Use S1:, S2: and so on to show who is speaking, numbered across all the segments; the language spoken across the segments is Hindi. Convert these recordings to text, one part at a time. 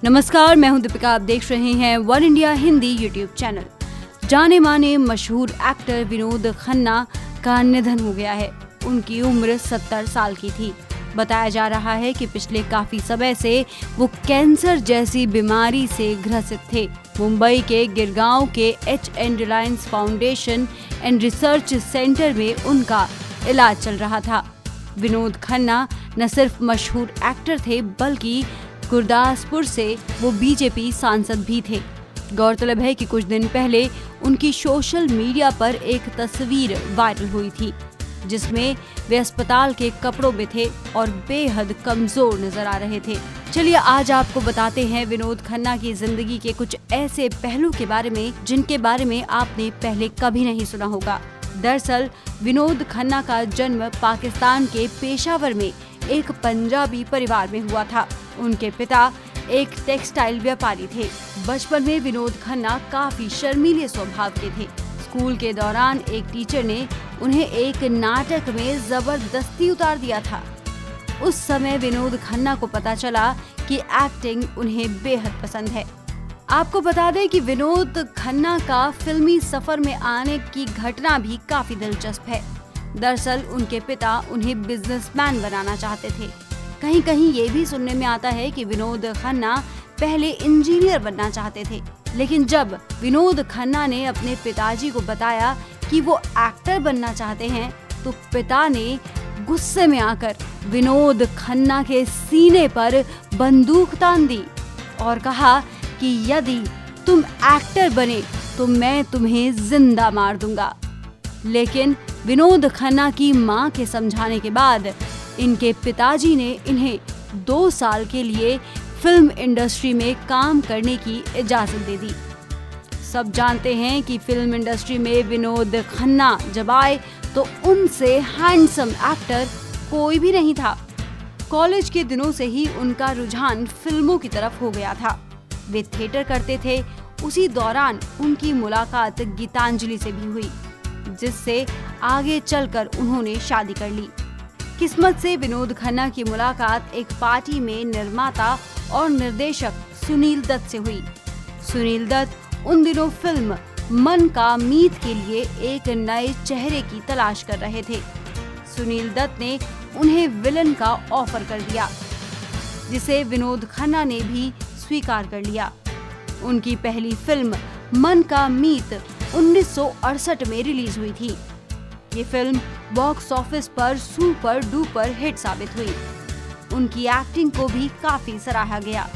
S1: नमस्कार, मैं हूं दीपिका। आप देख रहे हैं one India Hindi YouTube channel. जाने माने मशहूर एक्टर विनोद खन्ना का निधन हो गया है। उनकी उम्र 70 साल की थी। बताया जा रहा है कि पिछले काफी समय से वो कैंसर जैसी बीमारी से ग्रसित थे। मुंबई के गिरगांव के H.N. Reliance foundation and research centre में उनका इलाज चल रहा था। विनोद खन्ना न सिर्फ मशहूर एक्टर थे बल्कि गुरदासपुर से वो बीजेपी सांसद भी थे। गौरतलब है कि कुछ दिन पहले उनकी सोशल मीडिया पर एक तस्वीर वायरल हुई थी जिसमें वे अस्पताल के कपड़ों में थे और बेहद कमजोर नजर आ रहे थे। चलिए आज आपको बताते हैं विनोद खन्ना की जिंदगी के कुछ ऐसे पहलू के बारे में जिनके बारे में आपने पहले कभी नहीं सुना होगा। दरअसल विनोद खन्ना का जन्म पाकिस्तान के पेशावर में एक पंजाबी परिवार में हुआ था। उनके पिता एक टेक्सटाइल व्यापारी थे। बचपन में विनोद खन्ना काफी शर्मीले स्वभाव के थे। स्कूल के दौरान एक टीचर ने उन्हें एक नाटक में जबरदस्ती उतार दिया था। उस समय विनोद खन्ना को पता चला कि एक्टिंग उन्हें बेहद पसंद है। आपको बता दें कि विनोद खन्ना का फिल्मी सफर में आने की घटना भी काफी दिलचस्प है। दरअसल उनके पिता उन्हें बिजनेसमैन बनाना चाहते थे। कहीं कहीं ये भी सुनने में आता है कि विनोद खन्ना पहले इंजीनियर बनना चाहते थे, लेकिन जब विनोद खन्ना ने अपने पिताजी को बताया कि वो एक्टर बनना चाहते हैं तो पिता ने गुस्से में आकर विनोद खन्ना के सीने पर बंदूक तान दी और कहा कि यदि तुम एक्टर बने तो मैं तुम्हें जिंदा मार दूंगा। लेकिन विनोद खन्ना की मां के समझाने के बाद इनके पिताजी ने इन्हें 2 साल के लिए फिल्म इंडस्ट्री में काम करने की इजाजत दे दी। सब जानते हैं कि फिल्म इंडस्ट्री में विनोद खन्ना जब आए तो उनसे हैंडसम एक्टर कोई भी नहीं था। कॉलेज के दिनों से ही उनका रुझान फिल्मों की तरफ हो गया था। वे थिएटर करते थे। उसी दौरान उनकी मुलाकात गीतांजलि से भी हुई, जिससे आगे चलकर उन्होंने शादी कर ली। किस्मत से विनोद खन्ना की मुलाकात एक पार्टी में निर्माता और निर्देशक सुनील दत्त से हुई। सुनील दत्त उन दिनों फिल्म मन का मीत के लिए एक नए चेहरे की तलाश कर रहे थे। सुनील दत्त ने उन्हें विलन का ऑफर कर दिया, जिसे विनोद खन्ना ने भी स्वीकार कर लिया। उनकी पहली फिल्म मन का मीत 1968 में रिलीज हुई थी। ये फिल्म बॉक्स ऑफिस पर सुपर डुपर हिट साबित हुई। उनकी एक्टिंग को भी काफी सराहा गया।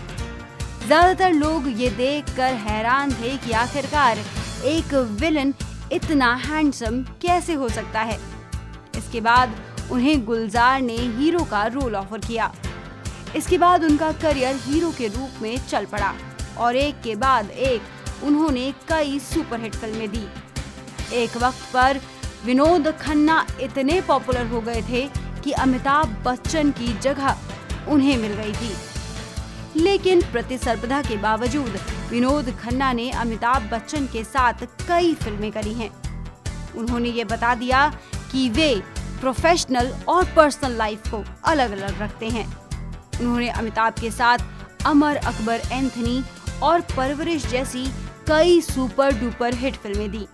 S1: ज्यादातर लोग ये देखकर हैरान थे कि आखिरकार एक विलन इतना हैंडसम कैसे हो सकता है। इसके बाद उन्हें गुलजार ने हीरो का रोल ऑफर किया। इसके बाद उनका करियर हीरो के रूप में चल पड़ा और एक के बाद एक उन्होंने कई सुपरहिट फिल्में दी। एक वक्त पर विनोद खन्ना इतने पॉपुलर हो गए थे कि अमिताभ बच्चन की जगह उन्हें मिल गई थी। लेकिन प्रतिस्पर्धा के बावजूद विनोद खन्ना ने अमिताभ बच्चन के साथ कई फिल्में करी हैं। उन्होंने ये बता दिया कि वे प्रोफेशनल और पर्सनल लाइफ को अलग अलग रखते हैं। उन्होंने अमिताभ के साथ अमर अकबर एंथनी और परवरिश जैसी कई सुपर डुपर हिट फिल्में दी।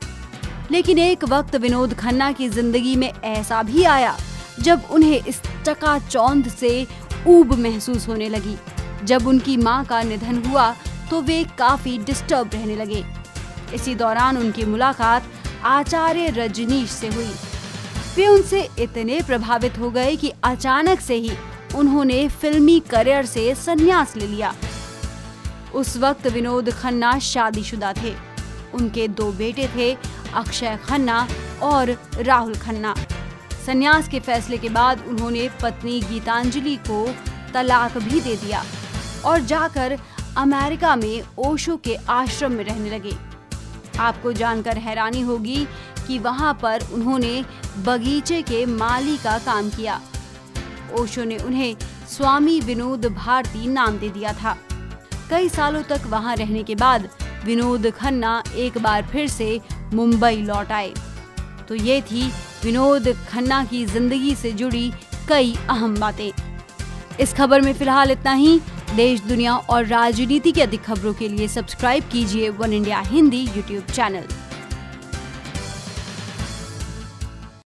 S1: लेकिन एक वक्त विनोद खन्ना की जिंदगी में ऐसा भी आया जब उन्हें इस चकाचौंध से ऊब महसूस होने लगी। जब उनकी मां का निधन हुआ तो वे काफी डिस्टर्ब रहने लगे। इसी दौरान उनकी मुलाकात आचार्य रजनीश से हुई। वे उनसे इतने प्रभावित हो गए कि अचानक से ही उन्होंने फिल्मी करियर से संन्यास ले लिया। उस वक्त विनोद खन्ना शादीशुदा थे। उनके 2 बेटे थे, अक्षय खन्ना और राहुल खन्ना। संन्यास के फैसले के बाद उन्होंने पत्नी गीतांजलि को तलाक भी दे दिया और जाकर अमेरिका में ओशो के आश्रम में रहने लगे। आपको जानकर हैरानी होगी कि वहां पर उन्होंने बगीचे के माली का काम किया। ओशो ने उन्हें स्वामी विनोद भारती नाम दे दिया था। कई सालों तक वहां रहने के बाद विनोद खन्ना एक बार फिर से मुंबई लौट आए। तो ये थी विनोद खन्ना की जिंदगी से जुड़ी कई अहम बातें। इस खबर में फिलहाल इतना ही। देश, दुनिया और राजनीति की अधिक खबरों के लिए सब्सक्राइब कीजिए one India Hindi YouTube channel.